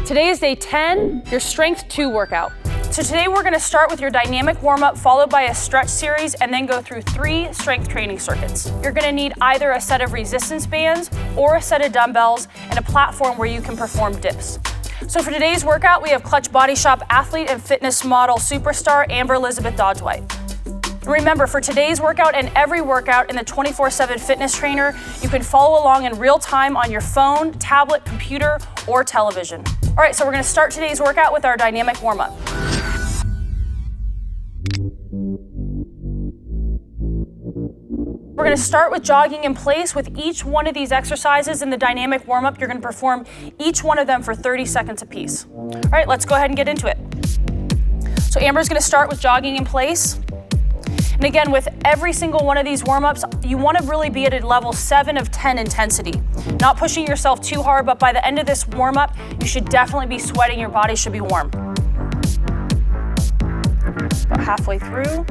Today is day 10, your strength 2 workout. So today we're gonna start with your dynamic warm-up followed by a stretch series and then go through 3 strength training circuits. You're gonna need either a set of resistance bands or a set of dumbbells and a platform where you can perform dips. So for today's workout, we have Clutch Body Shop athlete and fitness model superstar Amber Elizabeth Dodge-White. Remember, for today's workout and every workout in the 24/7 Fitness Trainer, you can follow along in real time on your phone, tablet, computer, or television. All right, so we're gonna start today's workout with our dynamic warm-up. We're gonna start with jogging in place. With each one of these exercises in the dynamic warm-up, you're gonna perform each one of them for 30 seconds apiece. All right, let's go ahead and get into it. So Amber's gonna start with jogging in place. And again, with every single one of these warm-ups, you wanna really be at a level 7 of 10 intensity. Not pushing yourself too hard, but by the end of this warm-up, you should definitely be sweating, your body should be warm. About halfway through.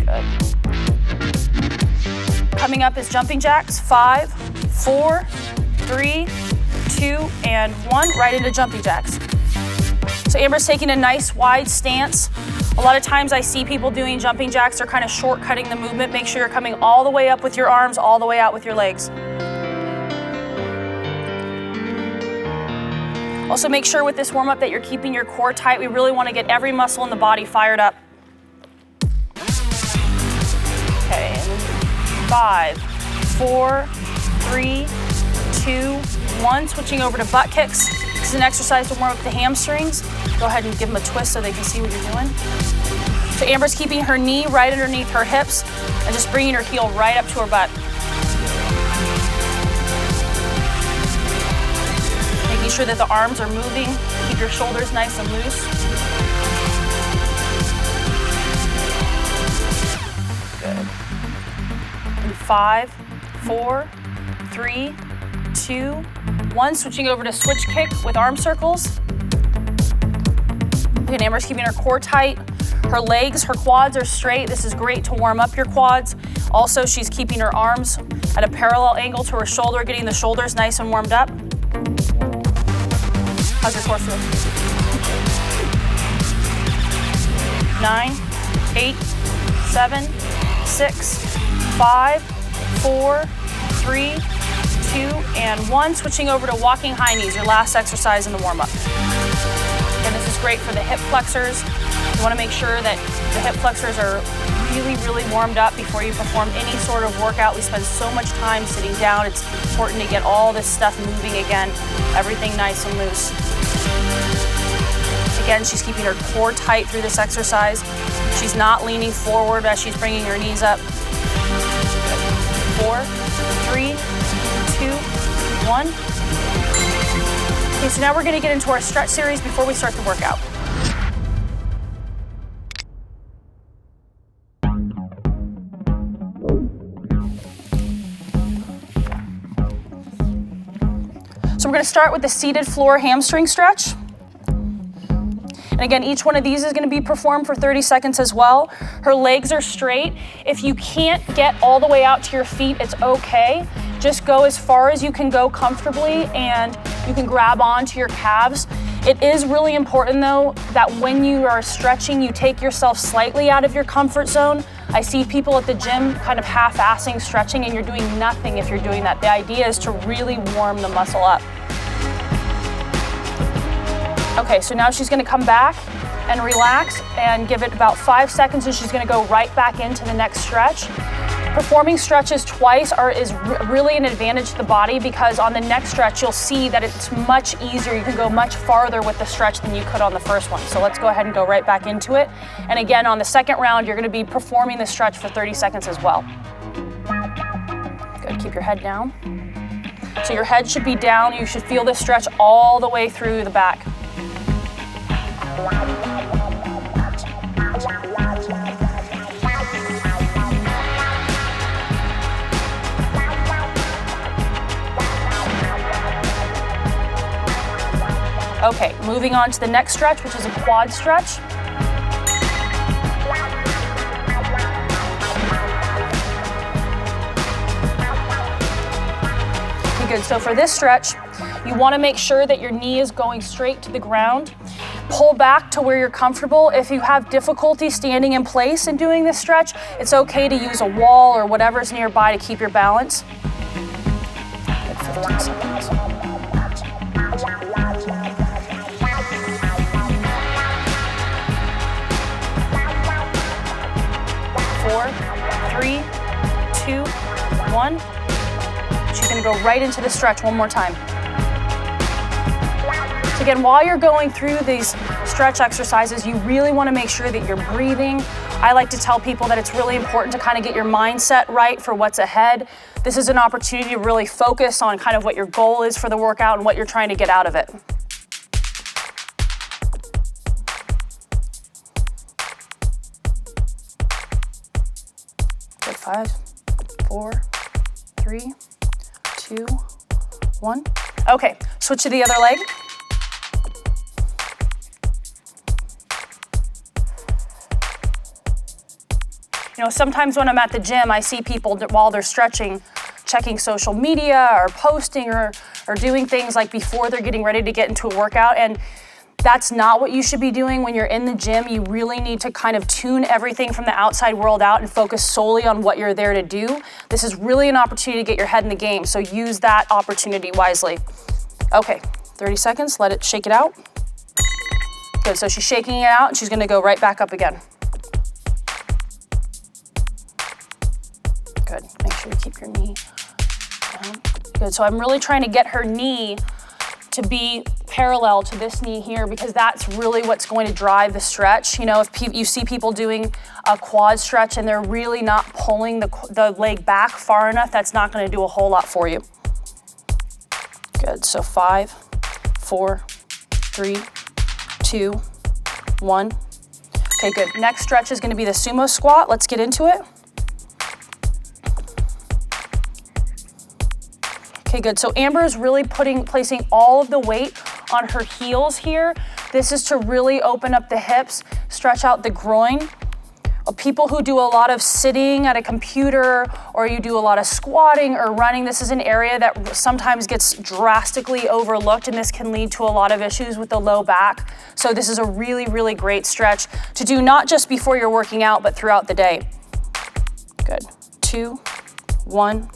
Good. Coming up is jumping jacks, 5, 4, 3, 2, and 1, right into jumping jacks. So Amber's taking a nice wide stance. A lot of times I see people doing jumping jacks, they're kind of shortcutting the movement. Make sure you're coming all the way up with your arms, all the way out with your legs. Also make sure with this warm-up that you're keeping your core tight. We really want to get every muscle in the body fired up. Okay, and 5, 4, 3, 2, 1. Switching over to butt kicks. This is an exercise to warm up the hamstrings. Go ahead and give them a twist so they can see what you're doing. So Amber's keeping her knee right underneath her hips and just bringing her heel right up to her butt. Making sure that the arms are moving. Keep your shoulders nice and loose. Good. And 5, 4, 3, 2, 1. Switching over to switch kick with arm circles. Okay, Amber's keeping her core tight. Her legs, her quads are straight. This is great to warm up your quads. Also, she's keeping her arms at a parallel angle to her shoulder, getting the shoulders nice and warmed up. How's your core feel? 9, 8, 7, 6, 5, 4, 3, 2, and 1. Switching over to walking high knees, your last exercise in the warm-up. And this is great for the hip flexors. You want to make sure that the hip flexors are really, really warmed up before you perform any sort of workout. We spend so much time sitting down. It's important to get all this stuff moving again, everything nice and loose. Again, she's keeping her core tight through this exercise. She's not leaning forward as she's bringing her knees up. 4, 3, 2, 1. Okay, so now we're gonna get into our stretch series before we start the workout. So we're gonna start with the seated floor hamstring stretch. And again, each one of these is gonna be performed for 30 seconds as well. Her legs are straight. If you can't get all the way out to your feet, it's okay. Just go as far as you can go comfortably and you can grab onto your calves. It is really important though that when you are stretching, you take yourself slightly out of your comfort zone. I see people at the gym kind of half-assing stretching and you're doing nothing if you're doing that. The idea is to really warm the muscle up. Okay, so now she's gonna come back and relax and give it about 5 seconds and she's gonna go right back into the next stretch. Performing stretches twice is really an advantage to the body because on the next stretch, you'll see that it's much easier. You can go much farther with the stretch than you could on the first one. So let's go ahead and go right back into it. And again, on the second round, you're gonna be performing the stretch for 30 seconds as well. Good, keep your head down. So your head should be down. You should feel this stretch all the way through the back. Okay, moving on to the next stretch, which is a quad stretch. good. So for this stretch, you want to make sure that your knee is going straight to the ground. Pull back to where you're comfortable. If you have difficulty standing in place and doing this stretch, it's okay to use a wall or whatever's nearby to keep your balance. Good, 15 seconds. 4, 3, 2, 1. She's gonna go right into the stretch one more time. So again, while you're going through these stretch exercises, you really wanna make sure that you're breathing. I like to tell people that it's really important to kind of get your mindset right for what's ahead. This is an opportunity to really focus on kind of what your goal is for the workout and what you're trying to get out of it. Good, 5, 4, 3, 2, 1. Okay, switch to the other leg. You know, sometimes when I'm at the gym, I see people while they're stretching, checking social media or posting or doing things like before they're getting ready to get into a workout. And that's not what you should be doing when you're in the gym. You really need to kind of tune everything from the outside world out and focus solely on what you're there to do. This is really an opportunity to get your head in the game, so use that opportunity wisely. Okay, 30 seconds, let it shake it out. Good, so she's shaking it out and she's gonna go right back up again. Good, make sure you keep your knee down. Good, so I'm really trying to get her knee to be parallel to this knee here, because that's really what's going to drive the stretch. You know, if you see people doing a quad stretch and they're really not pulling the leg back far enough, that's not gonna do a whole lot for you. Good, so 5, 4, 3, 2, 1. Okay, good. Next stretch is gonna be the sumo squat. Let's get into it. Okay, good. So Amber is really placing all of the weight on her heels here. This is to really open up the hips, stretch out the groin. People who do a lot of sitting at a computer, or you do a lot of squatting or running, this is an area that sometimes gets drastically overlooked, and this can lead to a lot of issues with the low back. So this is a really, really great stretch to do not just before you're working out, but throughout the day. Good. 2, 1.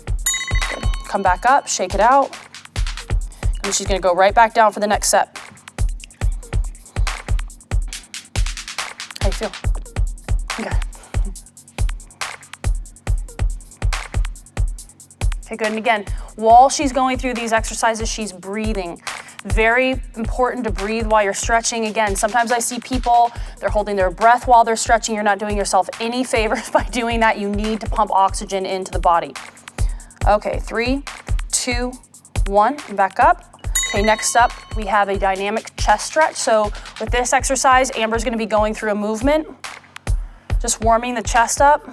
Good. Come back up, shake it out. And she's gonna go right back down for the next set. How you feel? Okay. Okay, good. And again, while she's going through these exercises, she's breathing. Very important to breathe while you're stretching. Again, sometimes I see people, they're holding their breath while they're stretching. You're not doing yourself any favors by doing that. You need to pump oxygen into the body. Okay, 3, 2, 1, and back up. Okay, next up, we have a dynamic chest stretch. So with this exercise, Amber's gonna be going through a movement, just warming the chest up.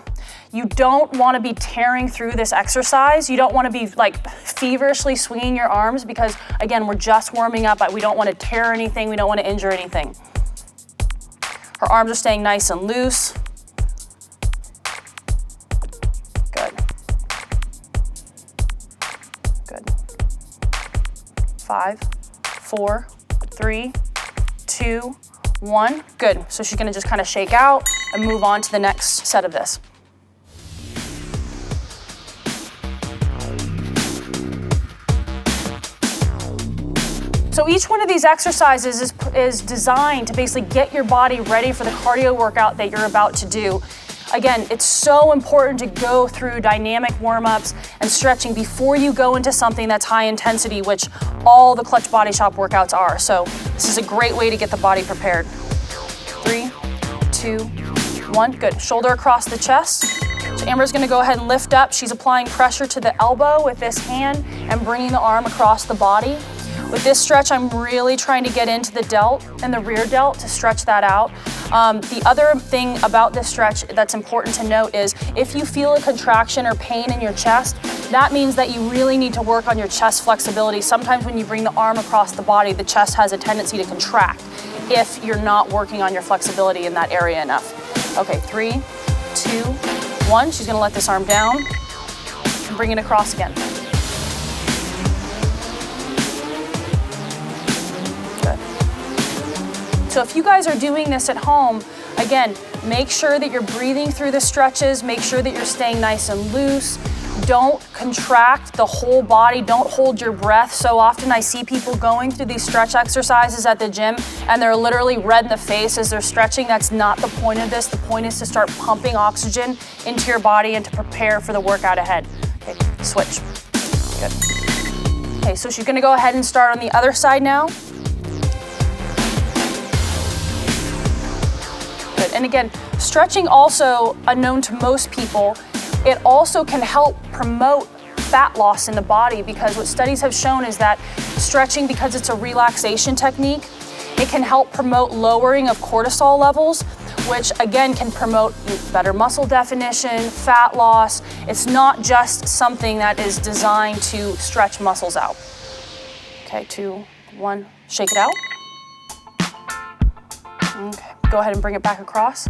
You don't wanna be tearing through this exercise. You don't wanna be like feverishly swinging your arms, because again, we're just warming up. We don't wanna tear anything. We don't wanna injure anything. Her arms are staying nice and loose. Good. Good. 5, 4, 3, 2, 1. Good. So she's gonna just kind of shake out and move on to the next set of this. So each one of these exercises is designed to basically get your body ready for the cardio workout that you're about to do. Again, it's so important to go through dynamic warm-ups and stretching before you go into something that's high intensity, which all the Clutch Body Shop workouts are. So this is a great way to get the body prepared. 3, 2, 1, good. Shoulder across the chest. So Amber's gonna go ahead and lift up. She's applying pressure to the elbow with this hand and bringing the arm across the body. With this stretch, I'm really trying to get into the delt and the rear delt to stretch that out. The other thing about this stretch that's important to note is if you feel a contraction or pain in your chest, that means that you really need to work on your chest flexibility. Sometimes when you bring the arm across the body, the chest has a tendency to contract if you're not working on your flexibility in that area enough. Okay, 3, 2, 1. She's gonna let this arm down and bring it across again. So if you guys are doing this at home, again, make sure that you're breathing through the stretches, make sure that you're staying nice and loose. Don't contract the whole body, don't hold your breath. So often I see people going through these stretch exercises at the gym and they're literally red in the face as they're stretching. That's not the point of this. The point is to start pumping oxygen into your body and to prepare for the workout ahead. Okay, switch. Good. Okay, so she's gonna go ahead and start on the other side now. Good, and again, stretching also, unknown to most people, it also can help promote fat loss in the body, because what studies have shown is that stretching, because it's a relaxation technique, it can help promote lowering of cortisol levels, which again can promote better muscle definition, fat loss. It's not just something that is designed to stretch muscles out. Okay, 2, 1, shake it out. Okay, go ahead and bring it back across.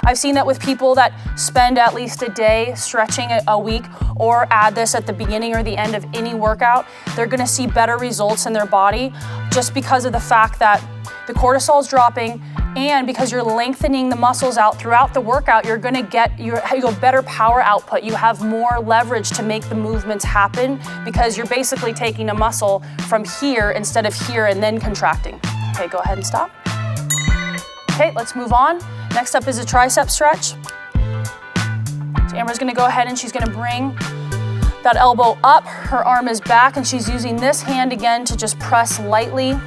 I've seen that with people that spend at least a day stretching a week, or add this at the beginning or the end of any workout, they're gonna see better results in their body just because of the fact that the cortisol is dropping, and because you're lengthening the muscles out throughout the workout, you're gonna get you better power output. You have more leverage to make the movements happen because you're basically taking a muscle from here instead of here and then contracting. Okay, go ahead and stop. Okay, let's move on. Next up is a tricep stretch. So Amber's gonna go ahead and she's gonna bring that elbow up, her arm is back, and she's using this hand again to just press lightly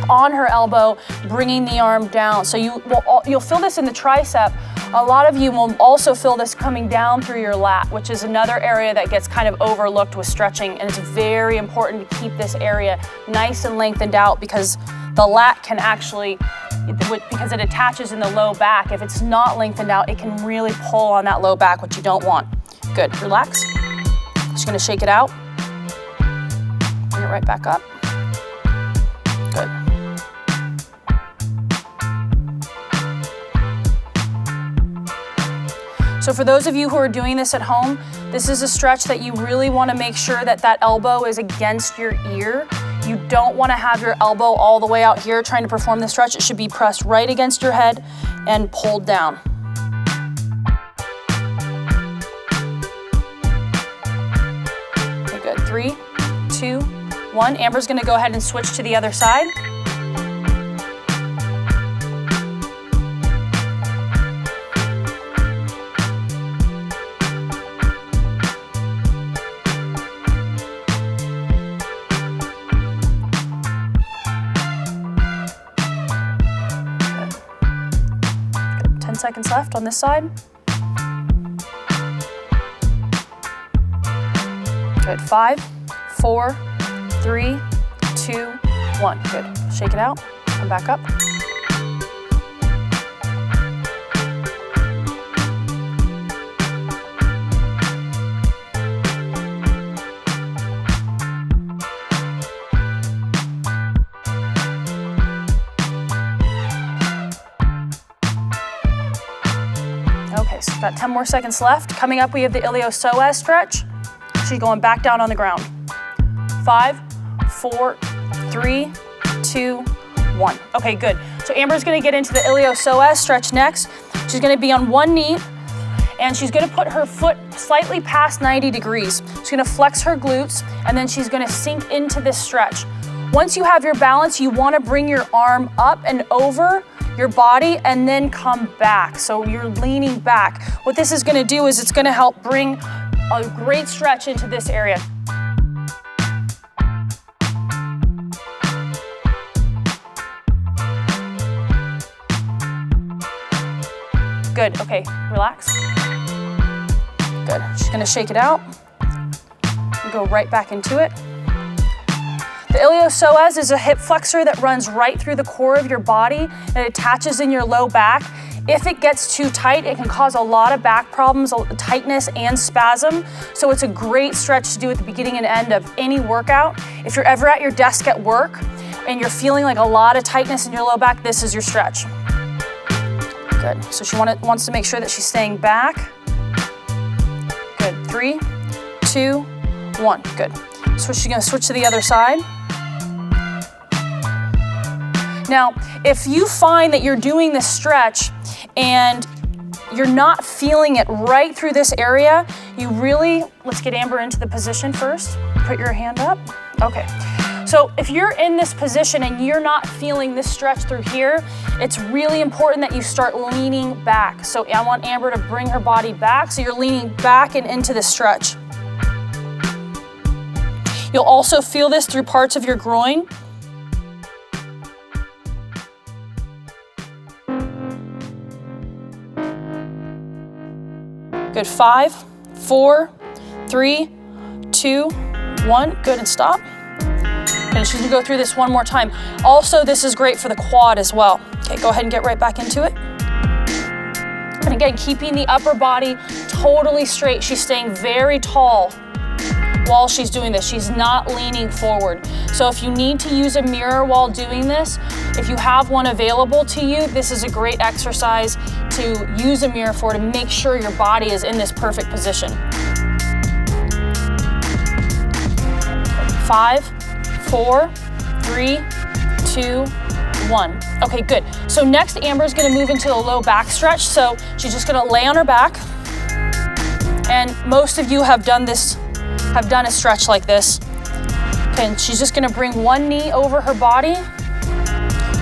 on her elbow, bringing the arm down. So you'll feel this in the tricep. A lot of you will also feel this coming down through your lat, which is another area that gets kind of overlooked with stretching, and it's very important to keep this area nice and lengthened out, because the lat can actually, because it attaches in the low back, if it's not lengthened out, it can really pull on that low back, which you don't want. Good, relax. Just gonna shake it out. Bring it right back up. Good. So for those of you who are doing this at home, this is a stretch that you really wanna make sure that that elbow is against your ear. You don't wanna have your elbow all the way out here trying to perform the stretch. It should be pressed right against your head and pulled down. Okay, good. 3, 2, 1. Amber's gonna go ahead and switch to the other side. Seconds left on this side. Good. 5, 4, 3, 2, 1. Good. Shake it out. Come back up. Okay, so about 10 more seconds left. Coming up, we have the iliopsoas stretch. She's going back down on the ground. 5, 4, 3, 2, 1. Okay, good. So Amber's gonna get into the iliopsoas stretch next. She's gonna be on one knee, and she's gonna put her foot slightly past 90 degrees. She's gonna flex her glutes, and then she's gonna sink into this stretch. Once you have your balance, you wanna bring your arm up and over your body and then come back. So you're leaning back. What this is gonna do is it's gonna help bring a great stretch into this area. Good, okay, relax. Good, she's gonna shake it out and go right back into it. The iliopsoas is a hip flexor that runs right through the core of your body and it attaches in your low back. If it gets too tight, it can cause a lot of back problems, tightness and spasm. So it's a great stretch to do at the beginning and end of any workout. If you're ever at your desk at work and you're feeling like a lot of tightness in your low back, this is your stretch. Good, so she wants to make sure that she's staying back. Good, 3, 2, 1, good. So she's gonna switch to the other side. Now, if you find that you're doing this stretch and you're not feeling it right through this area, let's get Amber into the position first. Put your hand up. Okay. So if you're in this position and you're not feeling this stretch through here, it's really important that you start leaning back. So I want Amber to bring her body back, so you're leaning back and into the stretch. You'll also feel this through parts of your groin. Good, 5, 4, 3, 2, 1. Good, and stop. And she's gonna go through this one more time. Also, this is great for the quad as well. Okay, go ahead and get right back into it. And again, keeping the upper body totally straight. She's staying very tall while she's doing this. She's not leaning forward. So if you need to use a mirror while doing this, if you have one available to you, this is a great exercise to use a mirror for, to make sure your body is in this perfect position. 5, 4, 3, 2, 1. Okay, good. So next, Amber's gonna move into the low back stretch. So she's just gonna lay on her back. And most of you have done a stretch like this. Okay, and she's just gonna bring one knee over her body.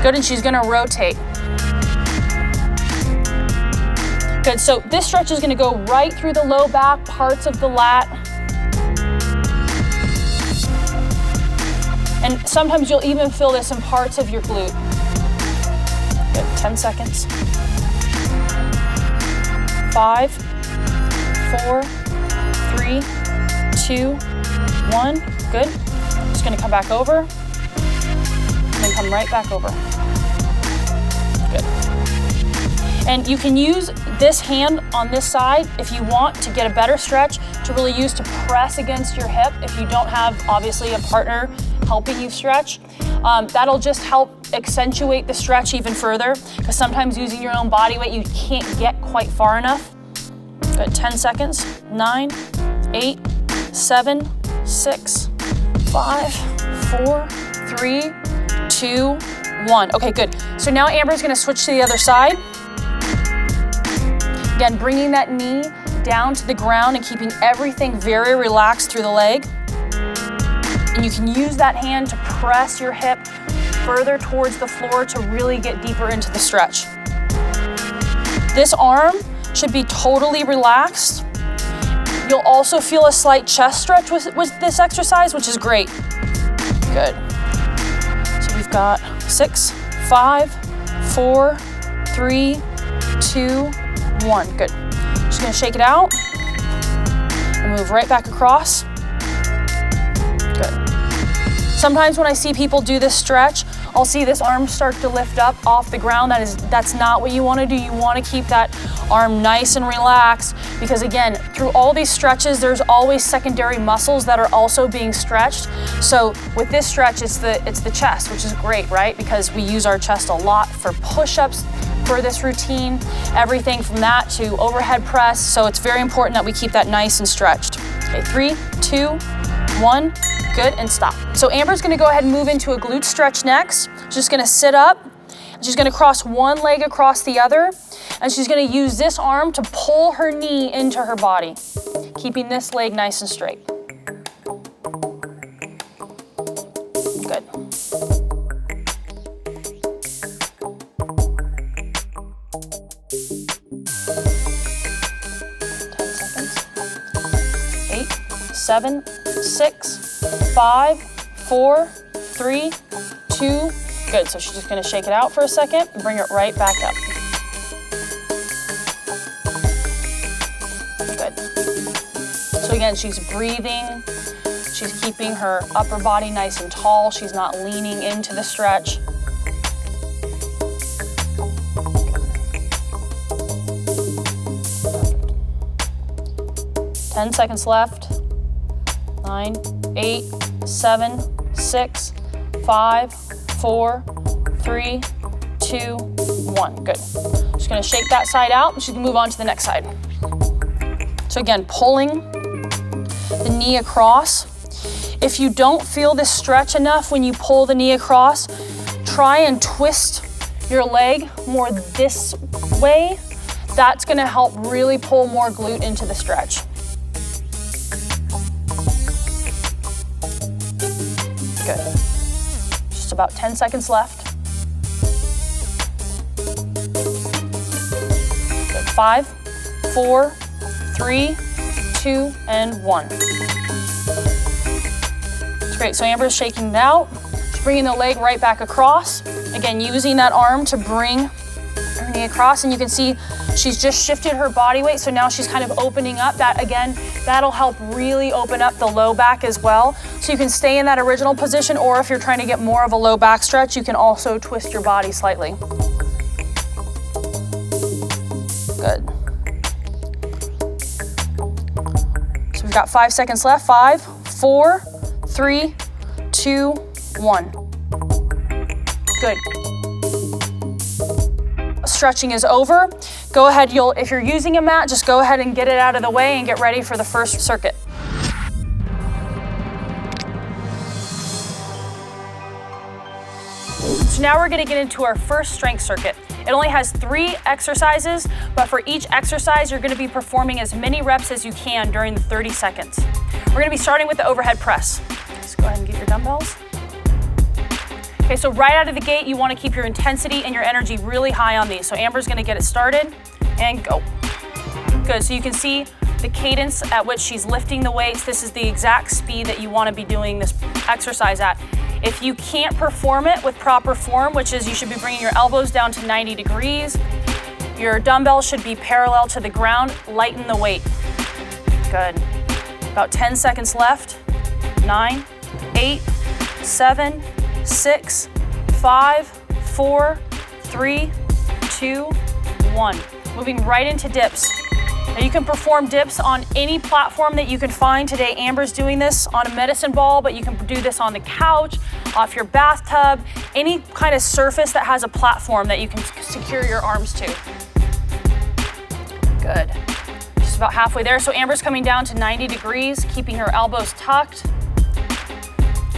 Good, and she's gonna rotate. Good, so this stretch is gonna go right through the low back, parts of the lat. And sometimes you'll even feel this in parts of your glute. Good, 10 seconds. 5, 4, 3, 2, 1. Good. Just gonna come back over, and then come right back over. Good. And you can use this hand on this side if you want to get a better stretch, to really use to press against your hip if you don't have, obviously, a partner helping you stretch. That'll just help accentuate the stretch even further, because sometimes using your own body weight, you can't get quite far enough. Good, 10 seconds. 9, 8, 7, 6, 5, 4, 3, 2, 1. Okay, good. So now Amber's gonna switch to the other side. Again, bringing that knee down to the ground and keeping everything very relaxed through the leg. And you can use that hand to press your hip further towards the floor to really get deeper into the stretch. This arm should be totally relaxed. You'll also feel a slight chest stretch with this exercise, which is great. Good. So we've got 6, 5, 4, 3, 2, 1. Good. Just gonna shake it out and move right back across. Good. Sometimes when I see people do this stretch, I'll see this arm start to lift up off the ground. That's not what you wanna do. You wanna keep that arm nice and relaxed, because again, through all these stretches, there's always secondary muscles that are also being stretched. So with this stretch, it's the chest, which is great, right? Because we use our chest a lot for push-ups for this routine, everything from that to overhead press. So it's very important that we keep that nice and stretched. Okay, 3, 2, 1. Good, and stop. So Amber's gonna go ahead and move into a glute stretch next. She's just gonna sit up. She's gonna cross one leg across the other, and she's gonna use this arm to pull her knee into her body, keeping this leg nice and straight. Good. Eight, 7, 6, 5, 4, 3, 2, good. So she's just gonna shake it out for a second and bring it right back up. Good. So again, she's breathing. She's keeping her upper body nice and tall. She's not leaning into the stretch. 10 seconds left. 9, 8, 7, 6, 5, 4, 3, 2, 1. Good. Just gonna shake that side out, and she's gonna move on to the next side. So again, pulling the knee across. If you don't feel this stretch enough when you pull the knee across, try and twist your leg more this way. That's gonna help really pull more glute into the stretch. Good. Just about 10 seconds left. Good. 5, 4, 3, 2, and 1. It's great. So Amber's shaking it out. She's bringing the leg right back across. Again, using that arm to bring her knee across, and you can see she's just shifted her body weight, so now she's kind of opening up. That, again, that'll help really open up the low back as well. So you can stay in that original position, or if you're trying to get more of a low back stretch, you can also twist your body slightly. Good. So we've got 5 seconds left. 5, 4, 3, 2, 1. Good. Stretching is over. Go ahead, if you're using a mat, just go ahead and get it out of the way and get ready for the first circuit. So now we're gonna get into our first strength circuit. It only has 3 exercises, but for each exercise, you're gonna be performing as many reps as you can during the 30 seconds. We're gonna be starting with the overhead press. Let's go ahead and get your dumbbells. Okay, so right out of the gate, you wanna keep your intensity and your energy really high on these. So Amber's gonna get it started and go. Good, so you can see the cadence at which she's lifting the weights. This is the exact speed that you wanna be doing this exercise at. If you can't perform it with proper form, which is you should be bringing your elbows down to 90 degrees, your dumbbells should be parallel to the ground, lighten the weight. Good, about 10 seconds left. 9, 8, 7, 6, 5, 4, 3, 2, 1. Moving right into dips. Now you can perform dips on any platform that you can find. Today Amber's doing this on a medicine ball, but you can do this on the couch, off your bathtub, any kind of surface that has a platform that you can secure your arms to. Good. Just about halfway there. So Amber's coming down to 90 degrees, keeping her elbows tucked.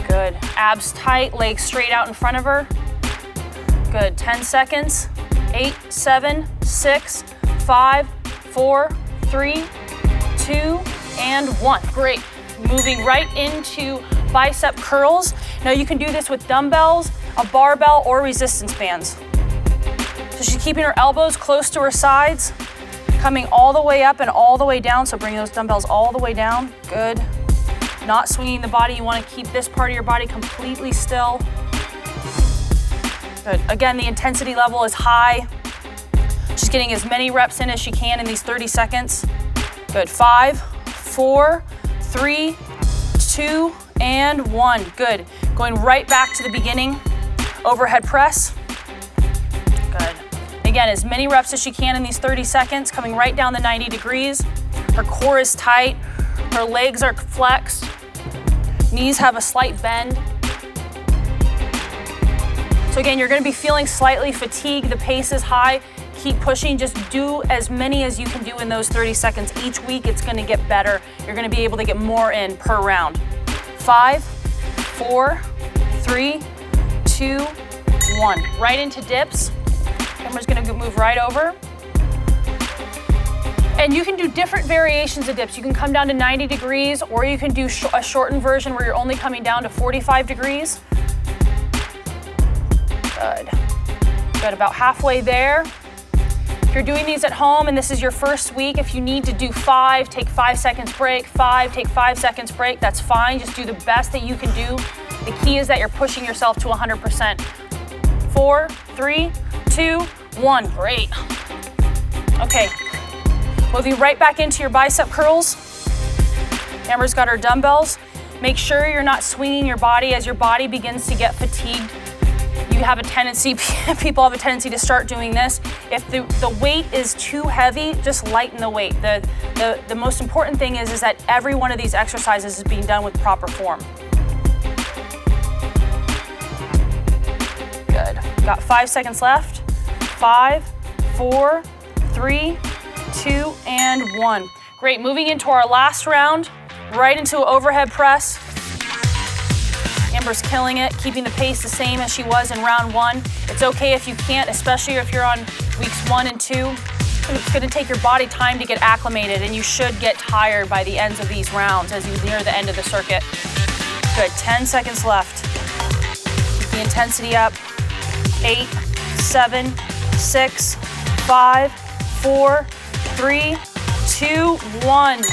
Good. Abs tight, legs straight out in front of her. Good. 10 seconds. 8, 7, 6, 5, 4, 3, 2, and 1. Great. Moving right into bicep curls. Now you can do this with dumbbells, a barbell, or resistance bands. So she's keeping her elbows close to her sides, coming all the way up and all the way down. So bring those dumbbells all the way down. Good. Not swinging the body. You want to keep this part of your body completely still. Good. Again, the intensity level is high. She's getting as many reps in as she can in these 30 seconds. Good. 5, 4, 3, 2, and 1. Good. Going right back to the beginning. Overhead press. Good. Again, as many reps as she can in these 30 seconds, coming right down the 90 degrees. Her core is tight. Her legs are flexed. Knees have a slight bend. So again, you're gonna be feeling slightly fatigued. The pace is high. Keep pushing. Just do as many as you can do in those 30 seconds. Each week, it's gonna get better. You're gonna be able to get more in per round. 5, 4, 3, 2, 1. Right into dips. Camera's gonna move right over. And you can do different variations of dips. You can come down to 90 degrees, or you can do a shortened version where you're only coming down to 45 degrees. Good. Good, about halfway there. If you're doing these at home and this is your first week, if you need to do 5, take 5 seconds break, 5, take 5 seconds break, that's fine. Just do the best that you can do. The key is that you're pushing yourself to 100%. 4, 3, 2, 1, great. Okay. Moving right back into your bicep curls. Amber's got her dumbbells. Make sure you're not swinging your body as your body begins to get fatigued. You have a tendency, people have a tendency to start doing this. If the weight is too heavy, just lighten the weight. The most important thing is that every one of these exercises is being done with proper form. Good. Got 5 seconds left. 5, 4, 3, 2, and 1. Great, moving into our last round, right into an overhead press. Amber's killing it, keeping the pace the same as she was in round 1. It's okay if you can't, especially if you're on weeks 1 and 2. It's gonna take your body time to get acclimated, and you should get tired by the ends of these rounds as you near the end of the circuit. Good, 10 seconds left. Keep the intensity up. 8, 7, 6, 5, 4, 3, 2, 1.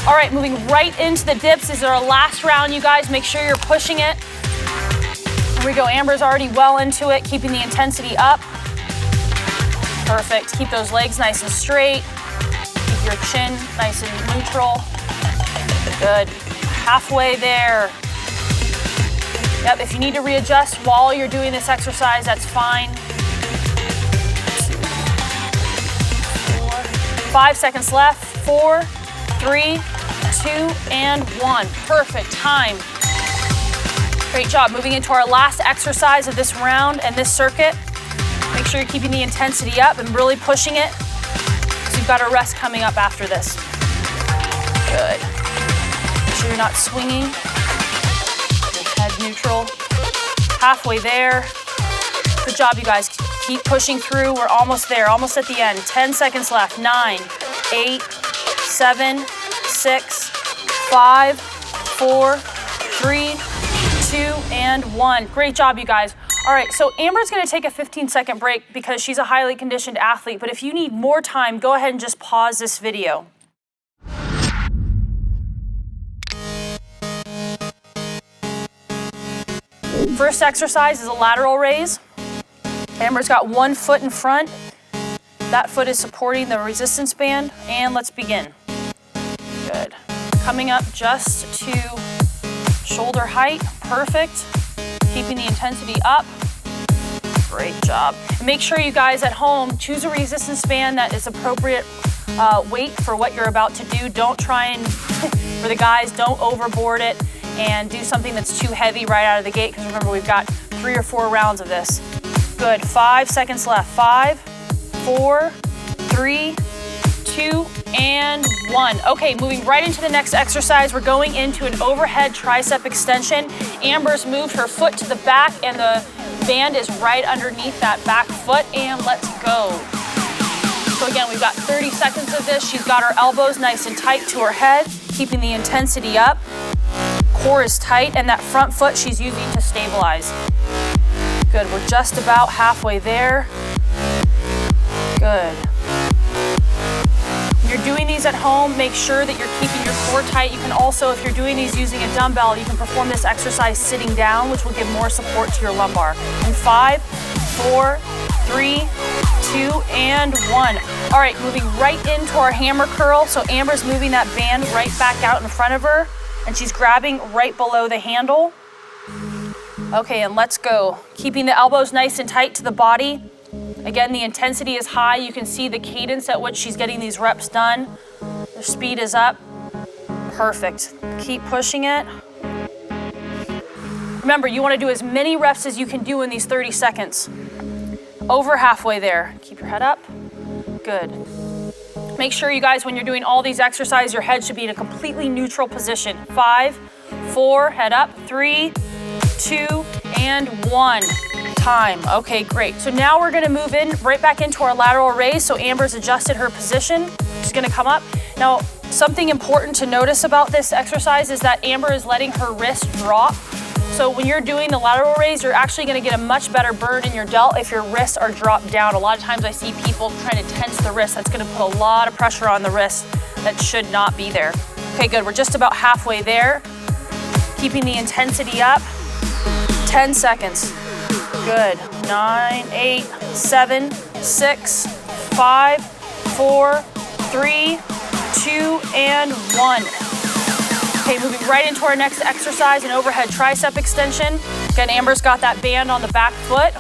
All right, moving right into the dips. This is our last round, you guys. Make sure you're pushing it. Here we go, Amber's already well into it, keeping the intensity up. Perfect, keep those legs nice and straight. Keep your chin nice and neutral. Good, halfway there. Yep, if you need to readjust while you're doing this exercise, that's fine. 5 seconds left. 4, 3, 2, and 1. Perfect time. Great job. Moving into our last exercise of this round and this circuit. Make sure you're keeping the intensity up and really pushing it, because you've got a rest coming up after this. Good. Make sure you're not swinging. Head neutral. Halfway there. Good job, you guys. Keep pushing through. We're almost there, almost at the end. 10 seconds left. 9, 8, 7, 6, 5, 4, 3, 2, and 1. Great job, you guys. All right, so Amber's gonna take a 15-second break because she's a highly conditioned athlete, but if you need more time, go ahead and just pause this video. First exercise is a lateral raise. Amber's got one foot in front. That foot is supporting the resistance band, and let's begin. Good. Coming up just to shoulder height, perfect. Keeping the intensity up. Great job. And make sure you guys at home choose a resistance band that is appropriate weight for what you're about to do. Don't try and, for the guys, don't overboard it and do something that's too heavy right out of the gate, because remember, we've got 3 or 4 rounds of this. Good, 5 seconds left. 5, 4, 3, 2, and 1. Okay, moving right into the next exercise, we're going into an overhead tricep extension. Amber's moved her foot to the back, and the band is right underneath that back foot, and let's go. So again, we've got 30 seconds of this. She's got her elbows nice and tight to her head, keeping the intensity up. Core is tight, and that front foot she's using to stabilize. Good, we're just about halfway there. Good. When you're doing these at home, make sure that you're keeping your core tight. You can also, if you're doing these using a dumbbell, you can perform this exercise sitting down, which will give more support to your lumbar. In 5, 4, 3, 2, and 1. All right, moving right into our hammer curl. So Amber's moving that band right back out in front of her, and she's grabbing right below the handle. Okay, and let's go. Keeping the elbows nice and tight to the body. Again, the intensity is high. You can see the cadence at which she's getting these reps done. The speed is up. Perfect. Keep pushing it. Remember, you want to do as many reps as you can do in these 30 seconds. Over halfway there. Keep your head up. Good. Make sure, you guys, when you're doing all these exercises, your head should be in a completely neutral position. 5, 4, head up. 3, 2, and 1. Time. Okay, great. So now we're gonna move in right back into our lateral raise. So Amber's adjusted her position. She's gonna come up. Now, something important to notice about this exercise is that Amber is letting her wrist drop. So when you're doing the lateral raise, you're actually gonna get a much better burn in your delt if your wrists are dropped down. A lot of times I see people trying to tense the wrist. That's gonna put a lot of pressure on the wrist that should not be there. Okay, good. We're just about halfway there. Keeping the intensity up. 10 seconds. Good. 9, 8, 7, 6, 5, 4, 3, 2, and 1. Okay, moving right into our next exercise, an overhead tricep extension. Again, Amber's got that band on the back foot.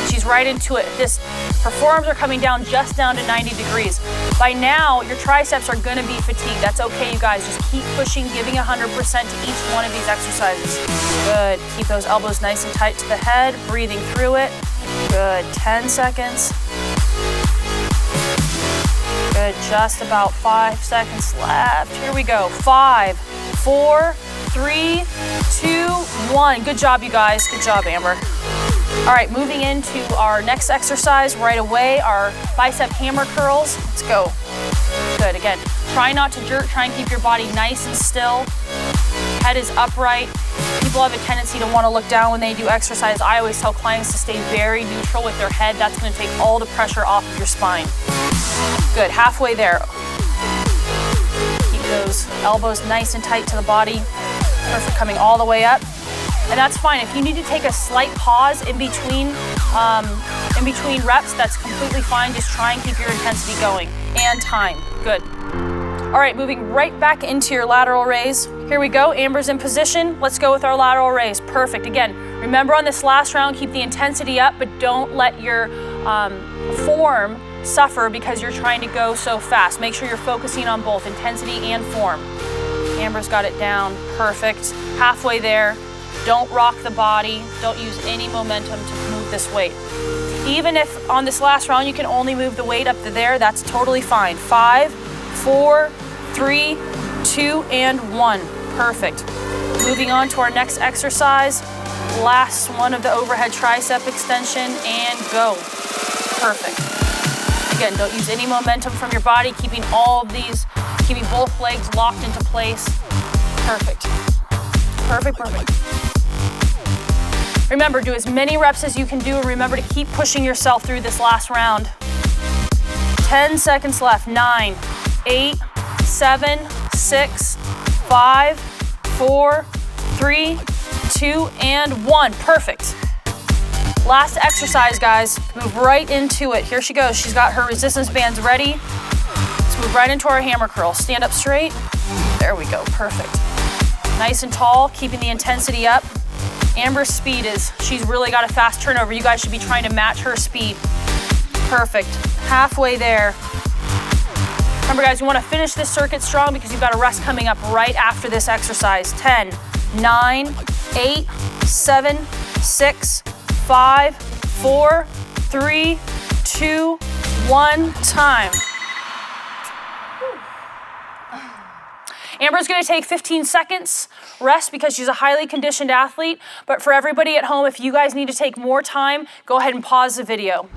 She's right into it. Her forearms are coming down just down to 90 degrees. By now, your triceps are gonna be fatigued. That's okay, you guys. Just keep pushing, giving 100% to each one of these exercises. Good. Keep those elbows nice and tight to the head, breathing through it. Good. 10 seconds. Good. Just about 5 seconds left. Here we go. 5, 4, 3, 2, 1. Good job, you guys. Good job, Amber. All right, moving into our next exercise right away, our bicep hammer curls. Let's go. Good, again, try not to jerk, try and keep your body nice and still. Head is upright. People have a tendency to want to look down when they do exercise. I always tell clients to stay very neutral with their head. That's going to take all the pressure off of your spine. Good, halfway there. Keep those elbows nice and tight to the body. Perfect, coming all the way up. And that's fine. If you need to take a slight pause in between reps, that's completely fine. Just try and keep your intensity going. And time, good. All right, moving right back into your lateral raise. Here we go, Amber's in position. Let's go with our lateral raise, perfect. Again, remember on this last round, keep the intensity up, but don't let your form suffer because you're trying to go so fast. Make sure you're focusing on both intensity and form. Amber's got it down, perfect. Halfway there. Don't rock the body. Don't use any momentum to move this weight. Even if on this last round you can only move the weight up to there, that's totally fine. 5, 4, 3, 2, and 1. Perfect. Moving on to our next exercise. Last one of the overhead tricep extension and go. Perfect. Again, don't use any momentum from your body, keeping both legs locked into place. Perfect. Perfect, perfect. Remember, do as many reps as you can do, and remember to keep pushing yourself through this last round. 10 seconds left. 9, 8, 7, 6, 5, 4, 3, 2, and 1. Perfect. Last exercise, guys. Move right into it. Here she goes. She's got her resistance bands ready. Let's move right into our hammer curl. Stand up straight. There we go. Perfect. Nice and tall, keeping the intensity up. Amber's speed she's really got a fast turnover. You guys should be trying to match her speed. Perfect. Halfway there. Remember, guys, you want to finish this circuit strong because you've got a rest coming up right after this exercise. 10, 9, 8, 7, 6, 5, 4, 3, 2, 1, time. Amber's gonna take 15 seconds rest because she's a highly conditioned athlete, but for everybody at home, if you guys need to take more time, go ahead and pause the video.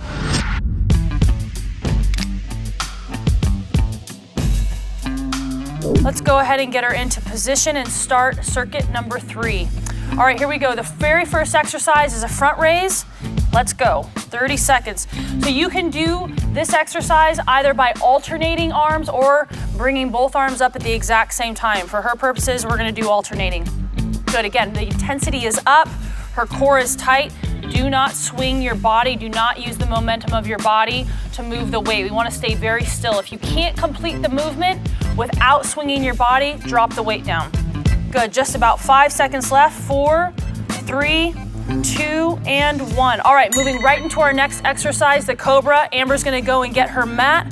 Let's go ahead and get her into position and start circuit number 3. All right, here we go. The very first exercise is a front raise. Let's go, 30 seconds. So you can do this exercise either by alternating arms or bringing both arms up at the exact same time. For her purposes, we're gonna do alternating. Good, again, the intensity is up, her core is tight. Do not swing your body, do not use the momentum of your body to move the weight. We wanna stay very still. If you can't complete the movement without swinging your body, drop the weight down. Good, just about 5 seconds left. 4, 3, 2, and 1. All right, moving right into our next exercise, the COBRA. Amber's gonna go and get her mat,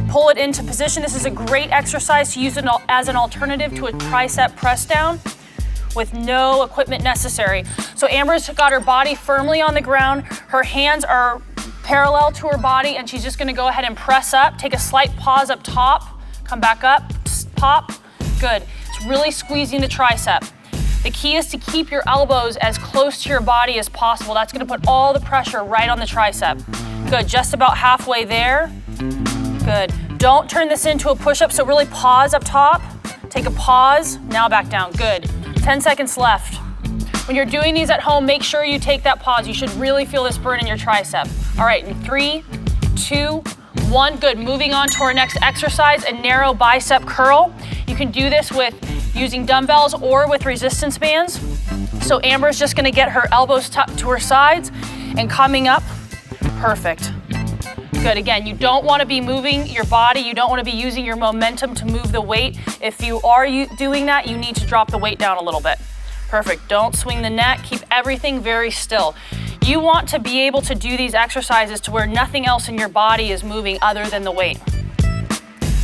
pull it into position. This is a great exercise to use it as an alternative to a tricep press down with no equipment necessary. So Amber's got her body firmly on the ground. Her hands are parallel to her body, and she's just gonna go ahead and press up. Take a slight pause up top, come back up, pop, good. It's really squeezing the tricep. The key is to keep your elbows as close to your body as possible. That's gonna put all the pressure right on the tricep. Good, just about halfway there. Good. Don't turn this into a push-up, so really pause up top. Take a pause, now back down, good. 10 seconds left. When you're doing these at home, make sure you take that pause. You should really feel this burn in your tricep. All right, in 3, 2, 1, good. Moving on to our next exercise, a narrow bicep curl. You can do this with using dumbbells or with resistance bands. So Amber's just gonna get her elbows tucked to her sides and coming up, perfect. Good, again, you don't wanna be moving your body, you don't wanna be using your momentum to move the weight. If you are doing that, you need to drop the weight down a little bit. Perfect, don't swing the neck, keep everything very still. You want to be able to do these exercises to where nothing else in your body is moving other than the weight.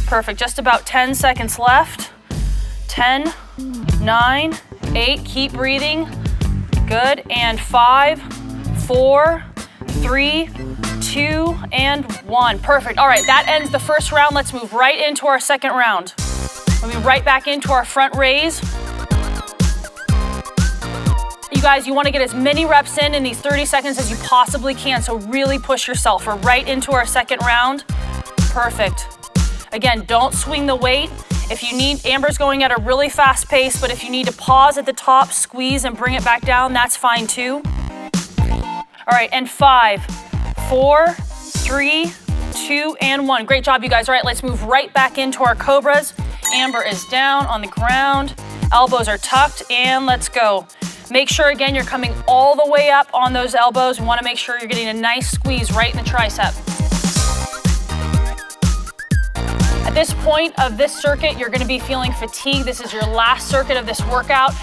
Perfect, just about 10 seconds left. 10, 9, 8, keep breathing. Good, and 5, 4, 3, 2, and 1. Perfect, all right, that ends the first round. Let's move right into our second round. Moving right back into our front raise. You guys, you wanna get as many reps in these 30 seconds as you possibly can, so really push yourself. We're right into our second round. Perfect. Again, don't swing the weight. If you need, Amber's going at a really fast pace, but if you need to pause at the top, squeeze and bring it back down, that's fine too. All right, and 5, 4, 3, 2, and 1. Great job, you guys. All right, let's move right back into our cobras. Amber is down on the ground. Elbows are tucked, and let's go. Make sure, again, you're coming all the way up on those elbows. You wanna make sure you're getting a nice squeeze right in the tricep. At this point of this circuit, you're gonna be feeling fatigue. This is your last circuit of this workout.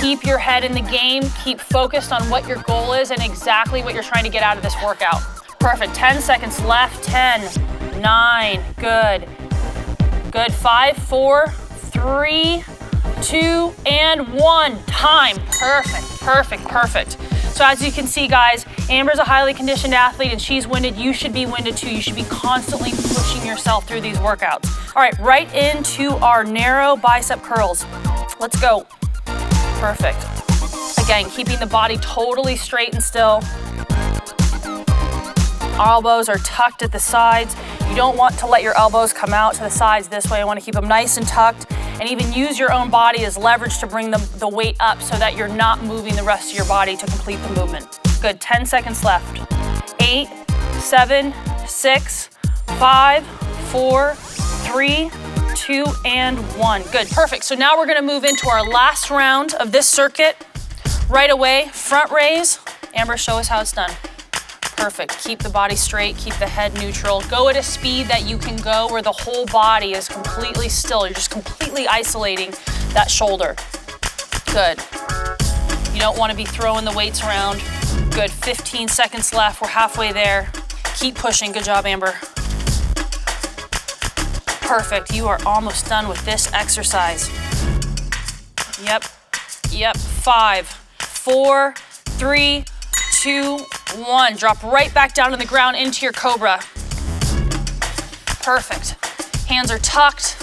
Keep your head in the game. Keep focused on what your goal is and exactly what you're trying to get out of this workout. Perfect, 10 seconds left. 10, 9, good. Good, 5, 4, 3, 2, and 1. Time, perfect, perfect, perfect. So as you can see, guys, Amber's a highly conditioned athlete and she's winded. You should be winded too. You should be constantly pushing yourself through these workouts. All right, right into our narrow bicep curls. Let's go. Perfect. Again, keeping the body totally straight and still. Elbows are tucked at the sides. You don't want to let your elbows come out to the sides this way. I want to keep them nice and tucked, and even use your own body as leverage to bring the weight up so that you're not moving the rest of your body to complete the movement. Good, 10 seconds left. 8, 7, 6, 5, 4, 3, 2, and 1. Good, perfect. So now we're gonna move into our last round of this circuit. Right away, front raise. Amber, show us how it's done. Perfect, keep the body straight, keep the head neutral. Go at a speed that you can go where the whole body is completely still. You're just completely isolating that shoulder. Good. You don't wanna be throwing the weights around. Good, 15 seconds left, we're halfway there. Keep pushing, good job, Amber. Perfect, you are almost done with this exercise. Yep, 5, 4, 3, 2, 1. Drop right back down to the ground into your cobra. Perfect. Hands are tucked.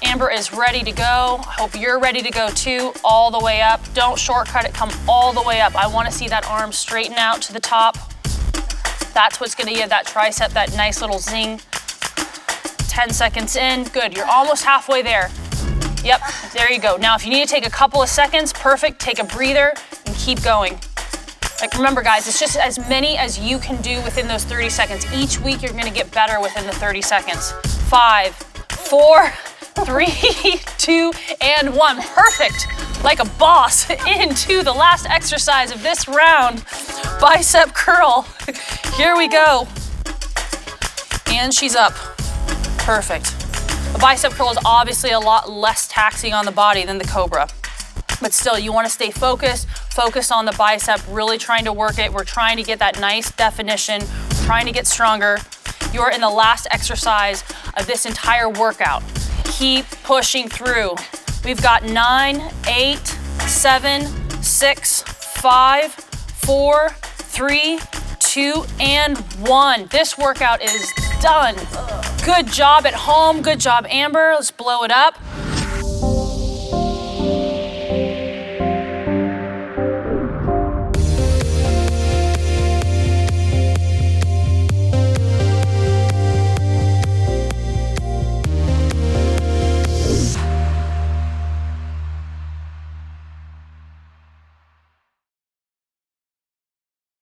Amber is ready to go. I hope you're ready to go too, all the way up. Don't shortcut it, come all the way up. I wanna see that arm straighten out to the top. That's what's gonna give that tricep that nice little zing. 10 seconds in, good, you're almost halfway there. Yep, there you go. Now if you need to take a couple of seconds, perfect, take a breather and keep going. Like remember guys, it's just as many as you can do within those 30 seconds. Each week you're gonna get better within the 30 seconds. 5, 4, 3, 2, and 1. Perfect, like a boss into the last exercise of this round. Bicep curl, here we go. And she's up, perfect. The bicep curl is obviously a lot less taxing on the body than the cobra. But still, you wanna stay focused on the bicep, really trying to work it. We're trying to get that nice definition, trying to get stronger. You're in the last exercise of this entire workout. Keep pushing through. We've got 9, 8, 7, 6, 5, 4, 3, 2, and 1. This workout is done. Good job at home, good job, Amber. Let's blow it up.